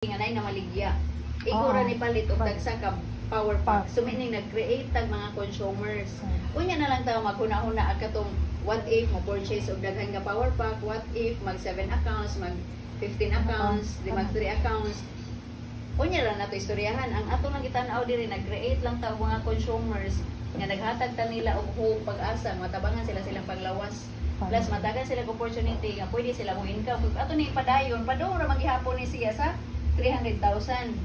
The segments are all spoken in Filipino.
Nanay na maligya. Igura ni palit og tagsa ka power pack. So meaning nag-create tag mga consumers. Unya na lang tayo maghuna-huna katong what if mo purchase og daghan nga power pack, what if mag 7 accounts, mag 15 accounts, di mag 3 accounts. Unya lang nato istoryahan ang ato lang gitanaw diri nag-create lang tayo mga consumers nga naghatag ta nila og hope pag-asa matabangan sila silang paglawas. Plus matagan sila opportunity nga pwede sila mo income. Ato ni padayon, padong ra maghihapon ni siya sa 300,000.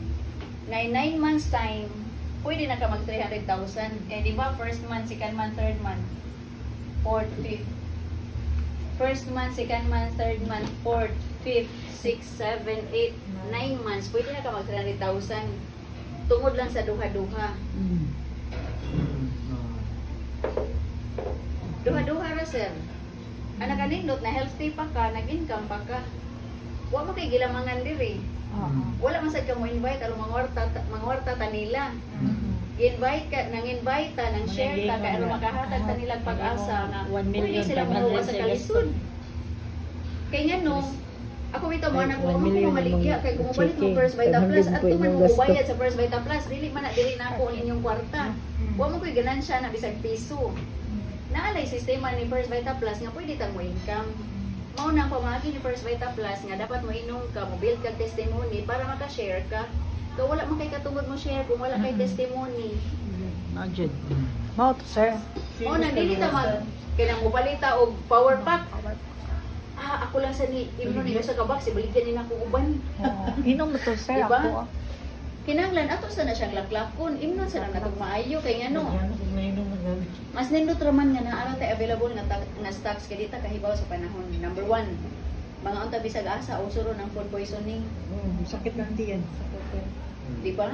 Na in 9 months time, pwede na ka mag 300,000. Eh, di ba? First month, second month, third month, fourth, fifth. First month, second month, third month, fourth, fifth, 6, 7, 8, 9 months, pwede na ka mag 300,000. Tungod lang sa duha-duha. Duha-duha ra, sir. Anak kanindot na healthy pa ka, nag-income pa ka. Wa mo kay gilamangan diri. Wala man sad ka mo invite along mangwarta ta nila. Invite ka, nang-invite ta, nang share ta kay aron makahatag ta nilang pag-asa nga pwede sila mahuwa sa kalisod. Kay ngano, ako bitaw mo anak ko mo maligya kay kung mobalik mo First Vita Plus at tuman mo bayad sa First Vita Plus dili man na dili na ako ang inyong kwarta. Wa mo koy ganansya na bisag piso. Naalay sistema ni First Vita Plus nga pwede tang mo income. Mao nang pamagi ni First Vita Plus nga dapat mo inom ka, mo build kag testimony para maka-share ka. Kung wala man kay katungod mo share, kung wala kay testimony. Najud. Mao to sir. Mao na dili ta mag kinang mo palita og power pack. Ako lang sa ni imno ni sa kabak si baligyan ni nako uban. Inom mo to sir diba? ako. Kinanglan ato sa na siyang laklakon, imnon sa na natong maayo kay ngano. Mas nindot raman nga naa tay available nga stocks kay dita kahibaw sa panahon. Number 1, mga unta bisag asa o suro ng food poisoning. Sakit ng tiyan. Di ba?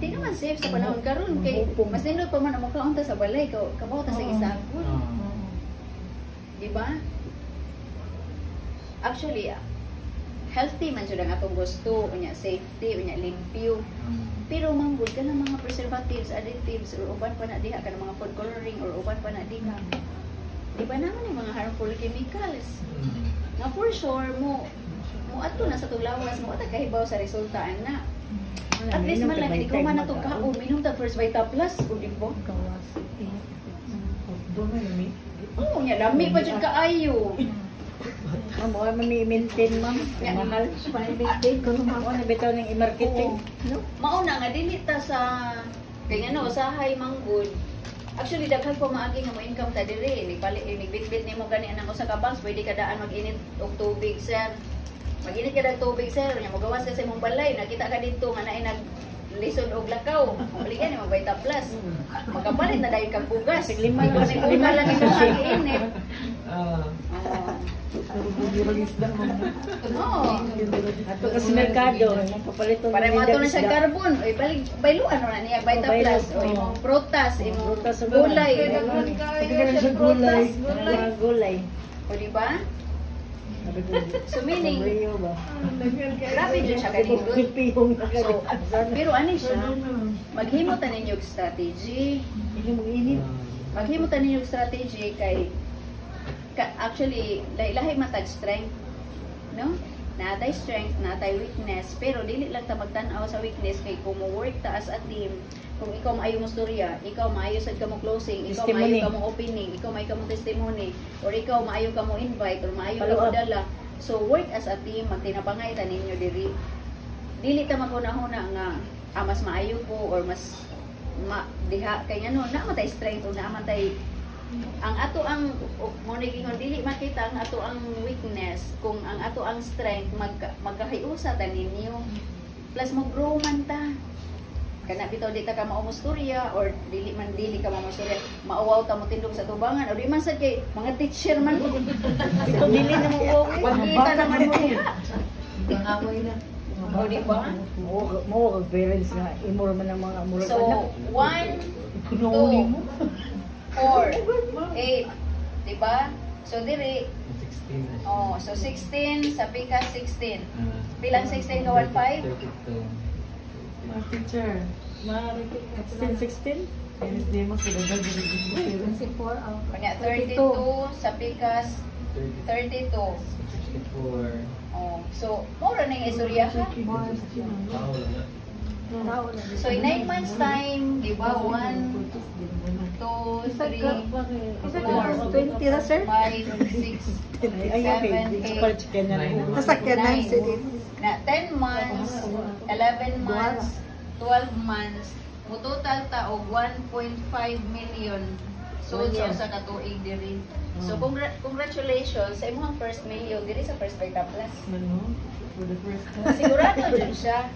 Di naman safe sa panahon karon kay mas nindot pa man ang makaunta sa balay kabaw ta sa isagod. Di ba? Actually, healthy man jud ang atong gusto, unya safety, unya limpyo. Pero manggod ka ng mga preservatives, additives, or uban pa na diha ka ng mga food coloring, or uban pa na diha. Di ba naman yung mga harmful chemicals? Nga for sure, mo ato na sa tulawas, mo atag kahibaw sa resulta, ana. At least man lang, hindi ko man natong kaon, minum ta First Vita Plus, o di ba? Oo, nga, lami pa dyan kaayo. Mo ma-maintain ma'am. Mahal pa i-maintain ko mo na bitaw ning i-marketing. No? Mauna nga dili ta sa kay ngano usahay manggod. Actually daghan pa maagi nga mo income ta diri. Ni bitbit nimo gani anang usa ka banks pwede ka daan mag-init og tubig sir. Mag-init ka dag tubig sir, nya mo gawas ka sa imong balay, nakita ka dito nga naay lisod og lakaw. Balikan ni mo Vita Plus. Magkapalit na dayon kang bugas. Lima lang ito mag-init. Ato kasi merkado, magpapalito para mato na siya carbon. Oy, bayluan na niya Vita Plus. Oy, imong prutas, imong gulay, gulay. O di ba? So meaning, grabe dyan siya kanindot. So, pero ano siya, maghimutan ninyo strategy. Maghimutan ninyo strategy kay actually, lahi matag strength, no? Natay strength, natay weakness, pero dili lang ta magtan-aw sa weakness kay kung mo work ta as a team, kung ikaw maayo mo storya, ikaw maayo sad ka mo closing, ikaw maayo ka mo opening, ikaw maayo ka mo testimony, or ikaw maayo ka mo invite, or maayo ka mo dala. So work as a team, magtinapangay ta ninyo diri. Dili ta maghuna-huna nga mas maayo ko or mas diha kay ngano na matay strength o na matay ang ato ang moniging dili makita ang ato ang weakness kung ang ato ang strength magkahiusa ta ninyo plus mag-grow man ta kana bitaw di ta ka maumustorya or dili ka maumustorya mauwaw ta mo tindog sa tubangan o di man sad kay mga teacher man ito dili na mo kita naman mo pangamoy na o di ba mo parents nga imor man ang mga murag so 1 2 4, 8, diba? So, diri, 16. so 16, sa pika 16. Bilang 16 ka 1, 5? Teacher, 16? Inis di mo sila gagawin. 24 Kanya 32 sa pikas 32. 64. Oh, so mura na yung istorya ka. Tao lang nga. So in 9 months time, di ba? 1, 2, 3, 4, 20 na, sir? 5, 6, 7, Ayaw, baby. 8, Chicken na rin. 9, Sasakyan na yung city. na 10 months, 11 months, 12 months, mo total ta og 1.5 million sold sa usa ka tuig diri. So congratulations sa imong first million diri sa First Beta Plus. Ano? For the first time. Sigurado jud siya.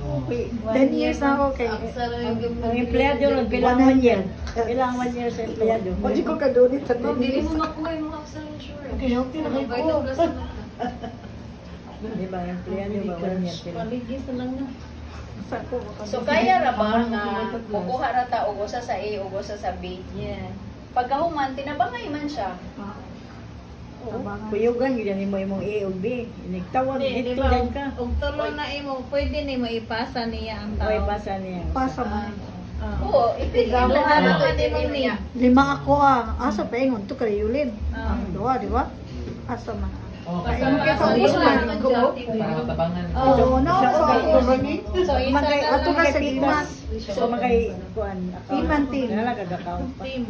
10 years na ako kay... Ang empleyado ron, bilang 1 year. Bilang 1 year sa empleyado. O, di ko kadunit sa Ma'am, dili 10 years. mo makuha yung mga sa insurance. Kaya okay na May ko. vital plus na. Di ba, ang empleyado ba 1 year sila. Paligis na lang na. So kaya ra ba nga kukuha ra ta og usa sa A ug usa sa B? Yeah. Pagkahuman tinabangay man siya. Kuyugan, yun mo imong A o B. Inigtawag, Di dito ba, lang ka. og tulo na imo, pwede ni mo ipasa niya ang tao. Okay, basa niya. Pasa man. Oo, ipigamo Lahat na ng to kanimo ni. niya. 5 ako Asa pa ingon to kariyulin. Ah. Duwa, di ba? Asa man. Oh, Kasi Ano kaya sa Usman? para matabangan. Oo, no, so ako gani. So, isa Magay na ato lang ka sa Pitas. Dimas. So, magay, kuan, Iman team. Nalagag-account pa. team.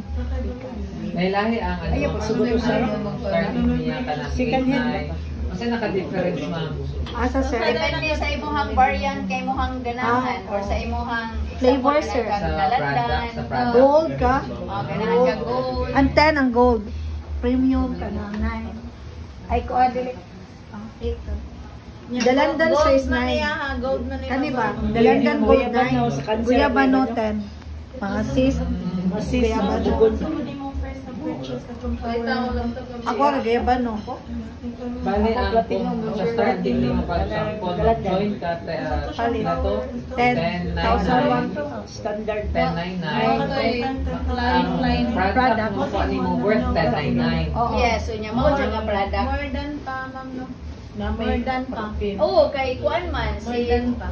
Nahilahi ang ano, Ayaw, pagsugot sa starting niya ka ng Second hand midnight. Kasi naka-difference, ma'am. Asa sir? Depende sa imuhang variant kay imuhang ganahan or sa imuhang Flavor, sir. Sa product, sa product. Gold ka? Ganahan ka gold. Ang 10 ang gold. Premium ka na 9. Ay ko adili. Ang 8. Dalandan Gold size na 9. niya ha, gold na niya. Kani ba? Yung Dalandan gold guyabano sa 9. cancer, Guyabano guyabano. 10. Mga sis. Masis, Guyabano. madugon. Ako na guyabano. Bali, ang kung sa starting ni mo pag-sampon, join ka na to, 10,000. 10,999. Standard. 1099. Okay. Ang product mo po ni mo worth 1099. Oo. Yes, so niya mo dyan nga product. More than pa, ma'am, no? Namay More than pa. Oo, kay kuan man More si than pa.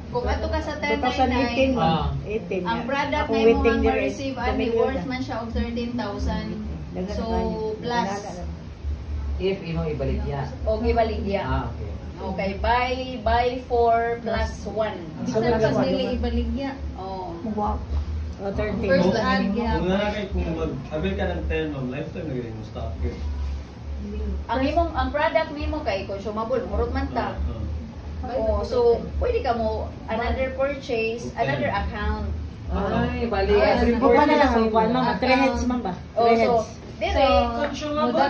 kung ato ka sa 2018 1099, Ah. 18 ang nga. product Ako na waiting imong dire, ma-receive ani tumigil worth na. man siya og 13,000. Dagan So na kayo. plus If imo ibalik yan. og ibaligya. Okay. Okay, buy 4 plus 1. Isa na kasi dili ibaligya. Oh. Wow. O 13. First Oh. ad, Kung nanakay kung mag-avail ka ng 10 on lifetime na ganyan yung stock gift. Ang product nimo kay consumable, murot man ta. Oh, so pwede ka mo another purchase, another account. Ay, bali. Yes. every Kung na lang purchase ang kuan mga 3 heads man ba? Oh, 3 so heads. dire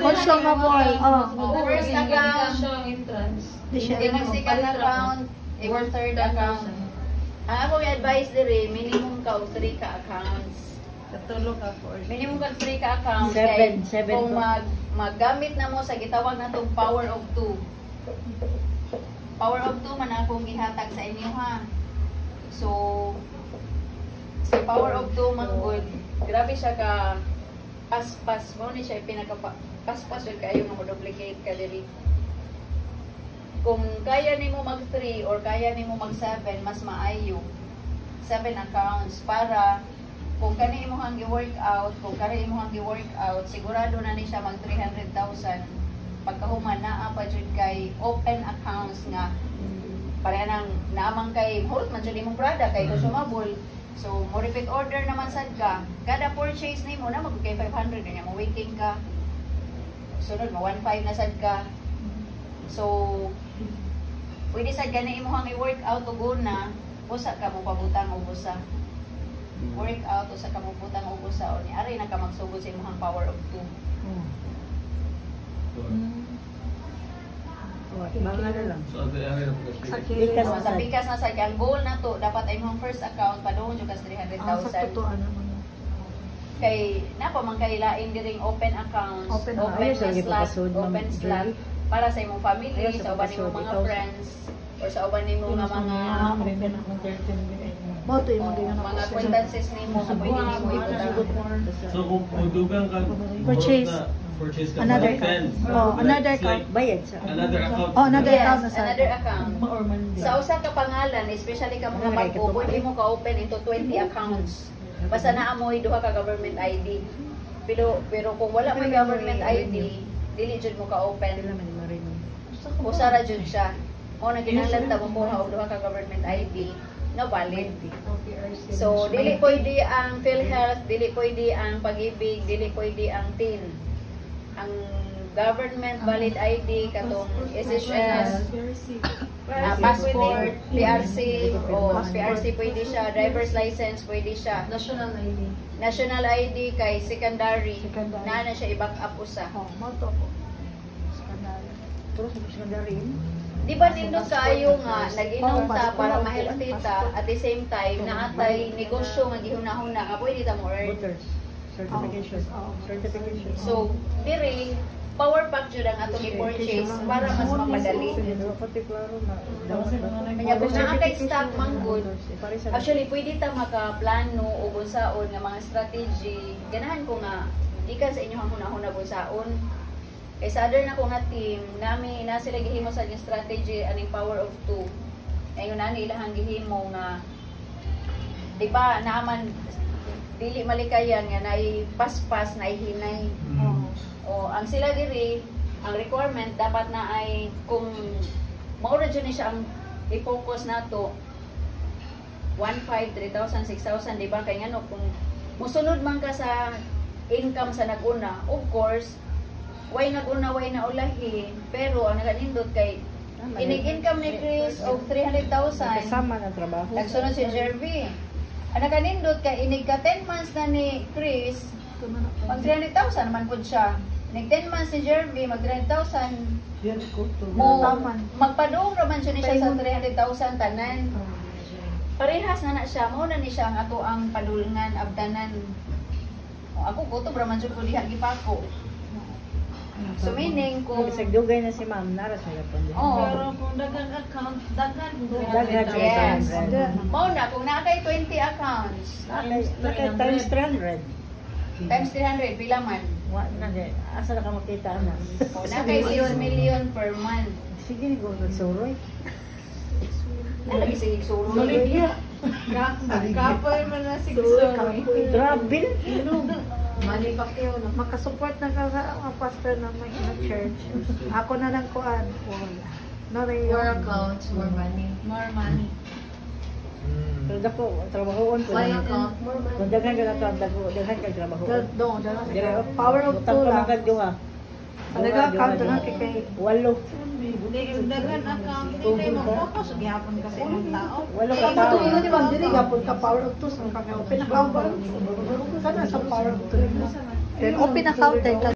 Consumable. Oh. first account, entrance. Di siya. imong second account, imong third account. Ang akong advice dire, minimum ka og 3 ka accounts. Katulo ka for. Minimum ka 3 ka accounts Seven kung ba? maggamit na mo sa gitawag natong power of 2. Power of 2 man akong gihatag sa inyo ha. So sa power of 2 man good, grabe siya ka paspas mo ni siya pinaka paspas yun kayo nga mo-duplicate ka diri. Kung kaya nimo mag 3 or kaya nimo mag 7, mas maayo 7 accounts para kung kani imo hang gi-workout, kung kani imo hang gi-workout, sigurado na ni siya mag 300,000. Pagkahuman naa pa jud kay open accounts nga pareha nang naamang kay mahurot man jud imong product kay consumable. So mo repeat order naman sad ka. Kada purchase nimo na mag kay 500 kanya mo waiting ka. Sunod mo 1.5 na sad ka. So pwede sad gani imo hang i-workout ug una, usa ka mo pabutang og usa. Workout usa ka mo butang og usa o ni ari na ka magsugod sa imong power of 2. Mga na lang. So, ito yung area po Likas So, na sa sad. pikas na sa ang goal na to dapat ay imong first account padung jud ka 300,000. Sa totoo naman. Kay napa man kay lain diring open accounts, Open open, ayos, na lagi slot, papasud, ma'am. open slot para sa imong family, Ayos, sa uban nimong papasud, mga ikaw. friends or sa uban nimong nga mga Mo to yung mga acquaintances nimo nga pwede nimo ibutang. So, kung dugang ka, Purchase. purchase ka Another for 10. Oh, another It's like account. Bayad sa. Another account. Oh, another account na Yes, sa. another account. Or man. Sa usa ka pangalan, especially ka mga Ano, bago, kay pwede mo ka-open into 20 accounts. Basta naamoy duha ka government ID. Pero kung wala may government ID, dili jud mo ka-open. Sila man marin. usa ra jud siya. Mo na kinahanglan ta mo kuha og duha ka government ID nga valid. So dili pwede ang PhilHealth, dili pwede ang Pag-ibig, dili pwede ang TIN. Ang government valid ID katong SSS, passport, PRC, o PRC pwede siya, driver's license pwede siya. National ID. National ID kay secondary, na siya i-back up usa. Oh, mo to ko. Skandalo. Pero sa skandalo Di ba nindot kaayo nga nag-inom ta para ma-healthy ta at the same time naatay negosyo nga gihunahuna nga pwede ta mo earn. Certification. Certification. So, diri power pack jud ang atong i-purchase para mas mapadali. Pati klaro na. Kanya kung naatay stock manggod, actually pwede ta makaplano o bunsaon nga mga strategy. Ganahan ko nga ikan sa inyo ang hunahuna bunsaon. Kay sa other na ko nga team, na sila gihimo sa yung strategy aning power of two. Ayun na ilahang gihimo nga di ba naaman dili malikayan nga naay paspas naay hinay. O ang sila diri ang requirement dapat na ay kung mao ra jud ni siya ang i-focus nato 1,500, 3,000, 6,000 di ba kay ngano kung musunod man ka sa income sa naguna, of course way naguna way na ulahi pero ang naganindot kay inig-income ni Chris og 300,000 Kasama ng trabaho. nagsunod si Jervy ang naganindot kay inig ka 10 months na ni Chris mag 300,000 man pud siya inig 10 months ni Jervy mag 300,000 mo magpaduong raman siya ni siya sa 300,000 tanan parehas na siya mo na ni siya ang ato ang padulngan abdanan o, ako kutob raman jud ko diha gipako. So meaning kung Isag dugay na si ma'am, nara sa lapon. Pero kung dagang account, dagan. yes. 300. Mao na kung naa kay 20 accounts Times 300. times 300 pila man. Wa na di. Asa na ka makita na? O na kay 6 million per month. Sige ni go nagsuroy. Lagi sig suro. Kapoy man na siguro. Travel. Money pa kayo. Makasupport na ka sa pastor na may church. Ako na lang kuan. Wala. More accounts, more money. More money. Pero dako trabahoon ko. Why account, more money. Kung daghan ka daghan ka trabaho. Dire Power of two lang. Magduha. Nag-account na kay Walo. Dagan account, hindi kayo mag-focus. Gihapon kasi ng tao. Walo ka tao. Ito di ba dili gapon ka power of two sa kanya. Open account. Kana sa power of two. Then open account